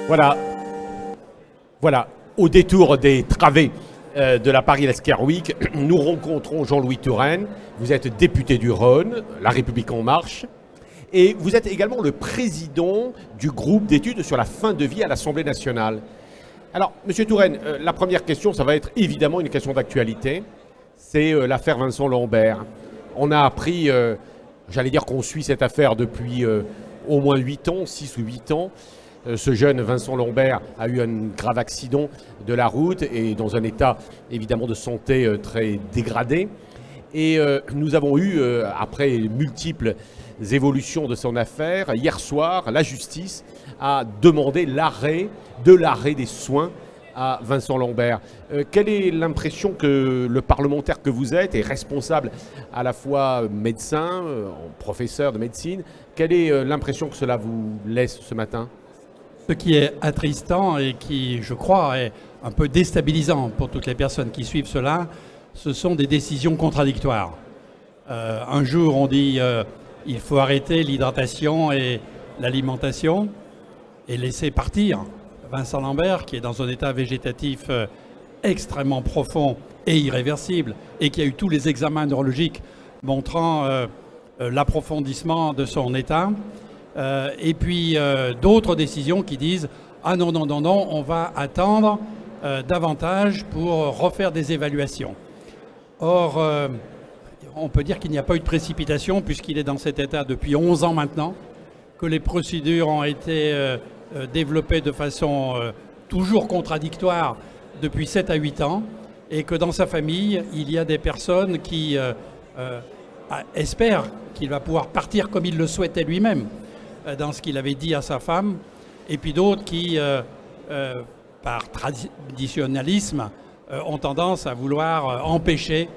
Voilà, voilà, au détour des travées de la Paris Healthcare Week, nous rencontrons Jean-Louis Touraine. Vous êtes député du Rhône, La République En Marche, et vous êtes également le président du groupe d'études sur la fin de vie à l'Assemblée nationale. Alors, Monsieur Touraine, la première question, ça va être évidemment une question d'actualité. C'est l'affaire Vincent Lambert. On a appris, j'allais dire qu'on suit cette affaire depuis au moins 8 ans, 6 ou 8 ans. Ce jeune Vincent Lambert a eu un grave accident de la route et dans un état évidemment de santé très dégradé. Et nous avons eu, après multiples évolutions de son affaire, hier soir, la justice a demandé l'arrêt des soins à Vincent Lambert. Quelle est l'impression que le parlementaire que vous êtes, et responsable à la fois médecin, professeur de médecine, quelle est l'impression que cela vous laisse ce matin ? Ce qui est attristant et qui, je crois, est un peu déstabilisant pour toutes les personnes qui suivent cela, ce sont des décisions contradictoires. Un jour, on dit il faut arrêter l'hydratation et l'alimentation et laisser partir Vincent Lambert, qui est dans un état végétatif extrêmement profond et irréversible, et qui a eu tous les examens neurologiques montrant l'approfondissement de son état. Et puis d'autres décisions qui disent « Ah non, non, non, non, on va attendre davantage pour refaire des évaluations ». Or, on peut dire qu'il n'y a pas eu de précipitation puisqu'il est dans cet état depuis 11 ans maintenant, que les procédures ont été développées de façon toujours contradictoire depuis 7 à 8 ans et que dans sa famille, il y a des personnes qui espèrent qu'il va pouvoir partir comme il le souhaitait lui-même dans ce qu'il avait dit à sa femme, et puis d'autres qui, par traditionnalisme, ont tendance à vouloir empêcher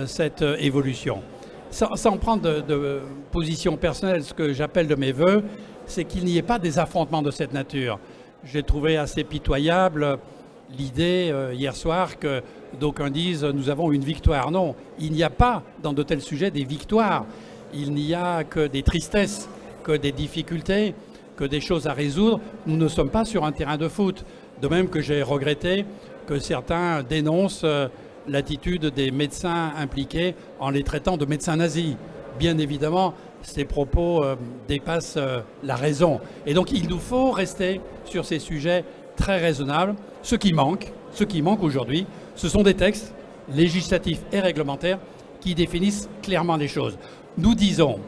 cette évolution. Sans prendre de position personnelle, ce que j'appelle de mes voeux, c'est qu'il n'y ait pas des affrontements de cette nature. J'ai trouvé assez pitoyable l'idée hier soir que d'aucuns disent « nous avons une victoire ». Non, il n'y a pas dans de tels sujets des victoires. Il n'y a que des tristesses, que des difficultés, que des choses à résoudre. Nous ne sommes pas sur un terrain de foot. De même que j'ai regretté que certains dénoncent l'attitude des médecins impliqués en les traitant de médecins nazis. Bien évidemment, ces propos dépassent la raison. Et donc, il nous faut rester sur ces sujets très raisonnables. Ce qui manque aujourd'hui, ce sont des textes législatifs et réglementaires qui définissent clairement les choses. Nous disons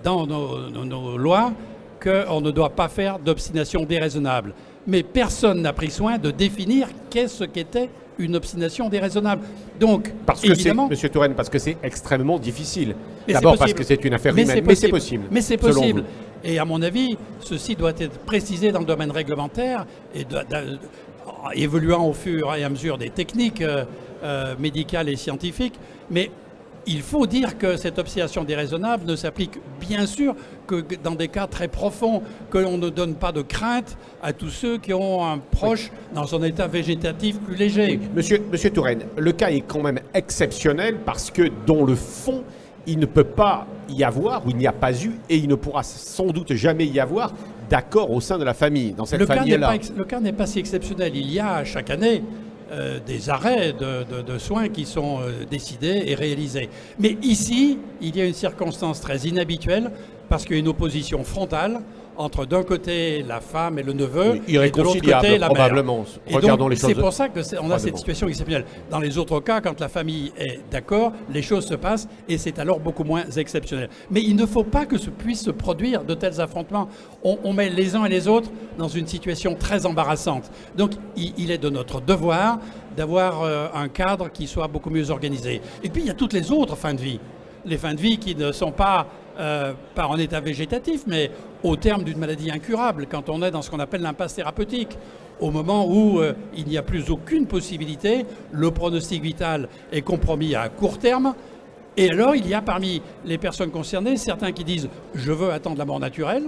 dans nos lois qu'on ne doit pas faire d'obstination déraisonnable. Mais personne n'a pris soin de définir qu'est-ce qu'était une obstination déraisonnable. Donc, parce que évidemment... Monsieur Touraine, parce que c'est extrêmement difficile. D'abord parce que c'est une affaire humaine, mais c'est possible. Mais c'est possible. Et à mon avis, ceci doit être précisé dans le domaine réglementaire et évoluant au fur et à mesure des techniques médicales et scientifiques. Mais il faut dire que cette obstination déraisonnable ne s'applique bien sûr que dans des cas très profonds, que l'on ne donne pas de crainte à tous ceux qui ont un proche dans un état végétatif plus léger. Oui. Monsieur Touraine, le cas est quand même exceptionnel parce que dans le fond, il ne peut pas y avoir, ou il n'y a pas eu, et il ne pourra sans doute jamais y avoir d'accord au sein de la famille, dans cette famille-là. Le cas n'est pas si exceptionnel. Il y a chaque année des arrêts de soins qui sont décidés et réalisés. Mais ici, il y a une circonstance très inhabituelle parce qu'il y a une opposition frontale entre d'un côté la femme et le neveu et de l'autre côté la probablement. mère. Regardons les choses. C'est pour ça qu'on a cette situation exceptionnelle. Dans les autres cas, quand la famille est d'accord, les choses se passent et c'est alors beaucoup moins exceptionnel. Mais il ne faut pas que puisse se produire de tels affrontements. On met les uns et les autres dans une situation très embarrassante. Donc il est de notre devoir d'avoir un cadre qui soit beaucoup mieux organisé. Et puis il y a toutes les autres fins de vie. Les fins de vie qui ne sont pas par un état végétatif, mais au terme d'une maladie incurable, quand on est dans ce qu'on appelle l'impasse thérapeutique, au moment où il n'y a plus aucune possibilité, le pronostic vital est compromis à court terme, et alors il y a parmi les personnes concernées certains qui disent « je veux attendre la mort naturelle »,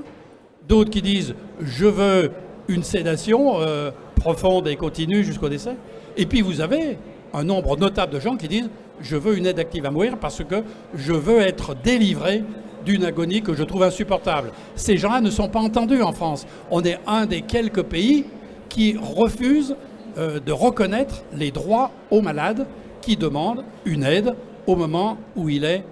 d'autres qui disent « je veux une sédation profonde et continue jusqu'au décès », et puis vous avez un nombre notable de gens qui disent « je veux une aide active à mourir parce que je veux être délivré d'une agonie que je trouve insupportable ». Ces gens-là ne sont pas entendus en France. On est un des quelques pays qui refuse de reconnaître les droits aux malades qui demandent une aide au moment où il est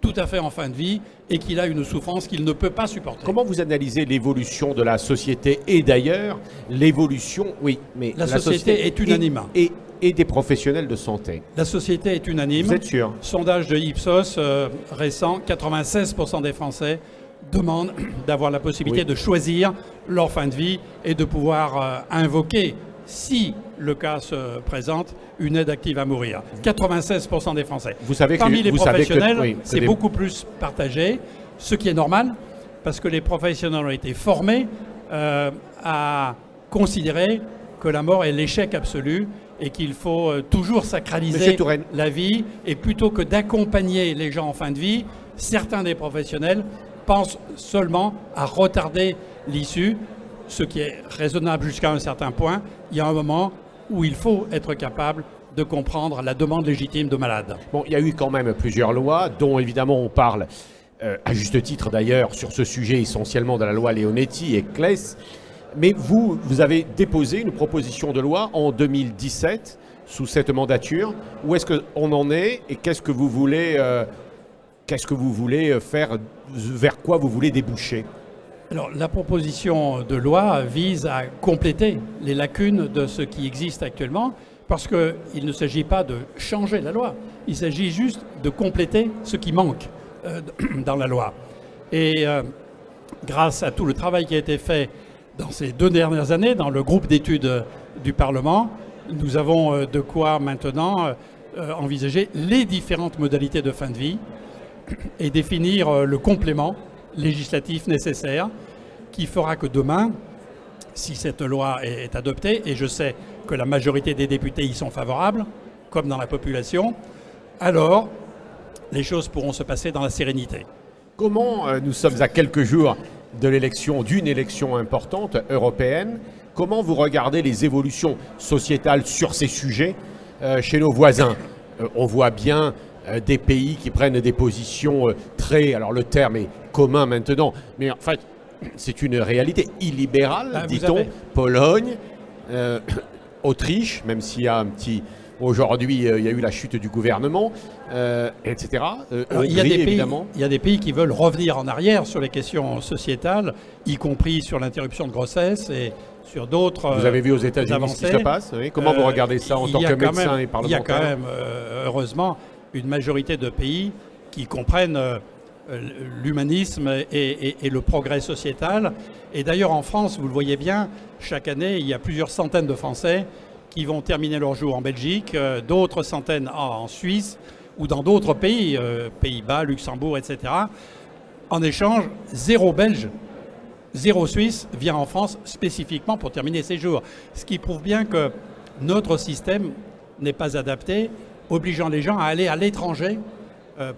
tout à fait en fin de vie et qu'il a une souffrance qu'il ne peut pas supporter. Comment vous analysez l'évolution de la société et d'ailleurs l'évolution, oui, mais la société est unanime. Et des professionnels de santé. La société est unanime. Vous êtes sûr? Sondage de Ipsos récent, 96% des Français demandent d'avoir la possibilité de choisir leur fin de vie et de pouvoir invoquer, si le cas se présente, une aide active à mourir. 96% des Français. Vous savez Parmi les professionnels, oui, c'est beaucoup plus partagé, ce qui est normal, parce que les professionnels ont été formés à considérer que la mort est l'échec absolu et qu'il faut toujours sacraliser la vie. Et plutôt que d'accompagner les gens en fin de vie, certains des professionnels pensent seulement à retarder l'issue, ce qui est raisonnable jusqu'à un certain point. Il y a un moment où il faut être capable de comprendre la demande légitime de malades. Bon, il y a eu quand même plusieurs lois, dont évidemment on parle, à juste titre d'ailleurs, sur ce sujet essentiellement de la loi Leonetti et Claes. Mais vous avez déposé une proposition de loi en 2017, sous cette mandature. Où est-ce qu'on en est et qu'est-ce que vous voulez faire, vers quoi vous voulez déboucher? Alors, la proposition de loi vise à compléter les lacunes de ce qui existe actuellement, parce qu'il ne s'agit pas de changer la loi, il s'agit juste de compléter ce qui manque dans la loi. Et grâce à tout le travail qui a été fait dans ces 2 dernières années, dans le groupe d'études du Parlement, nous avons de quoi maintenant envisager les différentes modalités de fin de vie et définir le complément législatif nécessaire qui fera que demain, si cette loi est adoptée, et je sais que la majorité des députés y sont favorables, comme dans la population, alors les choses pourront se passer dans la sérénité. Comment, nous sommes à quelques jours de d'une élection importante européenne, comment vous regardez les évolutions sociétales sur ces sujets chez nos voisins? On voit bien des pays qui prennent des positions très, alors le terme est commun maintenant, mais en fait c'est une réalité illibérale, dit-on. Pologne, Autriche, même s'il y a un petit... Aujourd'hui, il y a eu la chute du gouvernement, etc. Il y a des pays qui veulent revenir en arrière sur les questions sociétales, y compris sur l'interruption de grossesse et sur d'autres. Vous avez vu aux États-Unis ce qui se passe, oui. Comment vous regardez ça en tant que médecin et parlementaire? Il y a quand même, heureusement, une majorité de pays qui comprennent l'humanisme et le progrès sociétal. Et d'ailleurs, en France, vous le voyez bien, chaque année, il y a plusieurs centaines de Français qui vont terminer leur jour en Belgique, d'autres centaines en Suisse ou dans d'autres pays, Pays-Bas, Luxembourg, etc. En échange, 0 Belge, 0 Suisse vient en France spécifiquement pour terminer ses jours. Ce qui prouve bien que notre système n'est pas adapté, obligeant les gens à aller à l'étranger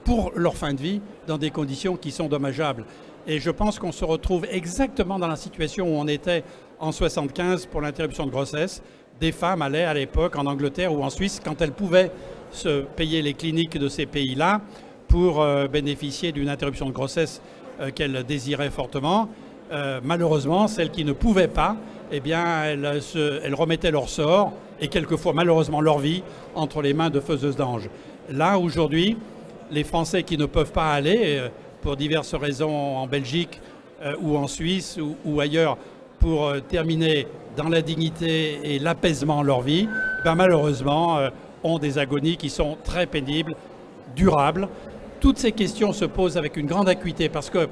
pour leur fin de vie dans des conditions qui sont dommageables. Et je pense qu'on se retrouve exactement dans la situation où on était en 1975 pour l'interruption de grossesse. Des femmes allaient à l'époque en Angleterre ou en Suisse quand elles pouvaient se payer les cliniques de ces pays-là pour bénéficier d'une interruption de grossesse qu'elles désiraient fortement. Malheureusement, celles qui ne pouvaient pas, eh bien, elles remettaient leur sort et quelquefois malheureusement leur vie entre les mains de faiseuses d'anges. Là, aujourd'hui, les Français qui ne peuvent pas aller pour diverses raisons en Belgique ou en Suisse ou ailleurs pour terminer dans la dignité et l'apaisement leur vie, ben malheureusement ont des agonies qui sont très pénibles, durables. Toutes ces questions se posent avec une grande acuité parce que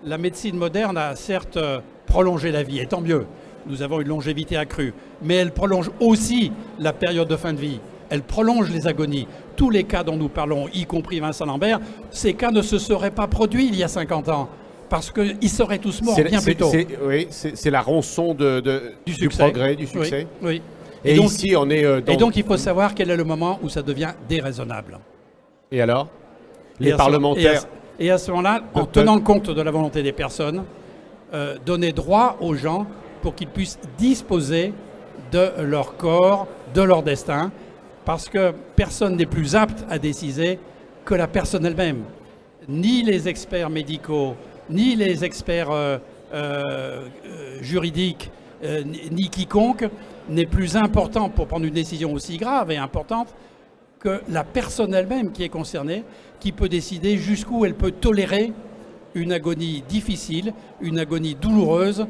la médecine moderne a certes prolongé la vie, et tant mieux, nous avons une longévité accrue, mais elle prolonge aussi la période de fin de vie, elle prolonge les agonies. Tous les cas dont nous parlons, y compris Vincent Lambert, ces cas ne se seraient pas produits il y a 50 ans. Parce qu'ils seraient tous morts bien plus tôt. Oui, c'est la rançon du progrès, du succès. Oui. Et donc, ici, on est Et donc, il faut savoir quel est le moment où ça devient déraisonnable. Et alors? Les parlementaires... Et à ce moment-là, en tenant compte de la volonté des personnes, donner droit aux gens pour qu'ils puissent disposer de leur corps, de leur destin, parce que personne n'est plus apte à décider que la personne elle-même. Ni les experts médicaux, ni les experts juridiques, ni quiconque n'est plus important pour prendre une décision aussi grave et importante que la personne elle-même qui est concernée, qui peut décider jusqu'où elle peut tolérer une agonie difficile, une agonie douloureuse,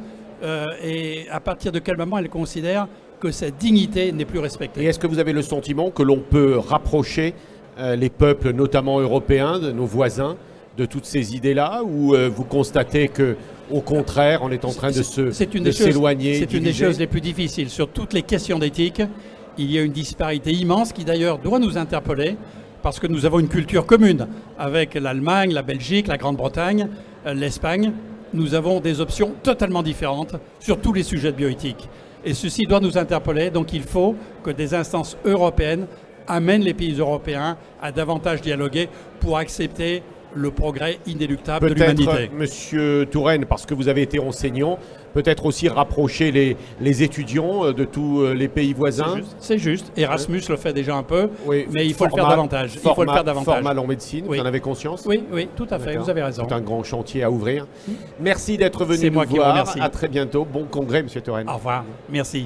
et à partir de quel moment elle considère que sa dignité n'est plus respectée. Et est-ce que vous avez le sentiment que l'on peut rapprocher les peuples, notamment européens, de nos voisins, de toutes ces idées-là, ou vous constatez que, au contraire, on est en train de s'éloigner? C'est une des choses les plus difficiles. Sur toutes les questions d'éthique, il y a une disparité immense qui d'ailleurs doit nous interpeller, parce que nous avons une culture commune avec l'Allemagne, la Belgique, la Grande-Bretagne, l'Espagne. Nous avons des options totalement différentes sur tous les sujets de bioéthique. Et ceci doit nous interpeller, donc il faut que des instances européennes amènent les pays européens à davantage dialoguer pour accepter le progrès inéluctable de l'humanité. Peut-être, Monsieur Touraine, parce que vous avez été enseignant, peut-être aussi rapprocher les étudiants de tous les pays voisins. C'est juste. Erasmus le fait déjà un peu, oui, mais il faut le faire davantage. Il faut le faire davantage. Formal en médecine, oui. Vous en avez conscience? Oui, oui, tout à fait, vous avez raison. C'est un grand chantier à ouvrir. Merci d'être venu nous voir. À très bientôt. Bon congrès, Monsieur Touraine. Au revoir. Merci.